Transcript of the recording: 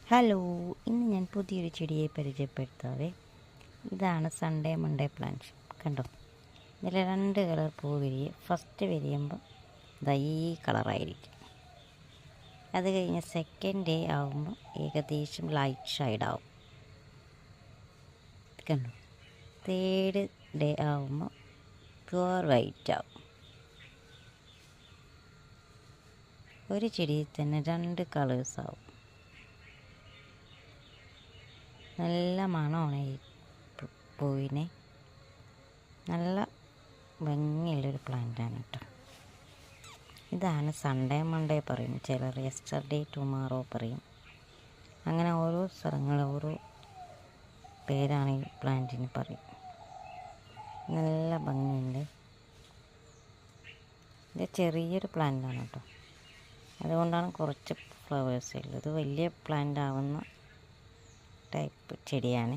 Hello, ഇന്ന് ഞാൻ പുതിയൊരു ചെടിയെ പരിചയപ്പെടുത്താവേ. ഇതാണ് സൺഡേ മൺഡേ പ്ലാന്റ്. കണ്ടോ, ഇതിൽ 2 കളർ പൂ വിരിയും. ഫസ്റ്റ് വിരിയുമ്പോൾ ഇതാ ഈ കളറായിരിക്കും. അത് കഴിഞ്ഞ് സെക്കൻഡ് ഡേ ആകുമ്പോൾ ഏകദേശം ലൈറ്റ് ഷെയ്ഡാവും. കണ്ടോ, തേർഡ് ഡേ ആകുമ്പോൾ പ്യുവർ വൈറ്റ് ആവും. ഒരു ചെടിയിൽ തന്നെ 2 കളേഴ്സാവും. നല്ല മണമാണ് ഈ പൂവിന്. നല്ല ഭംഗിയുള്ളൊരു പ്ലാന്റാണ് കേട്ടോ. ഇതാണ് സൺഡേ മൺഡേ പറയും, ചിലർ യെസ്റ്റർഡേ ടുമാറോ പറയും. അങ്ങനെ ഓരോ സ്ഥലങ്ങൾ ഓരോ പേരാണ് ഈ പ്ലാന്റിന് പറയും. നല്ല ഭംഗിയുണ്ട്. ഇത് ചെറിയൊരു പ്ലാന്റാണ് കേട്ടോ, അതുകൊണ്ടാണ് കുറച്ച് ഫ്ലവേഴ്സ് ഉള്ളത്. വലിയ പ്ലാന്റ് ആവുന്ന ടൈപ്പ് ചെടിയാണ്.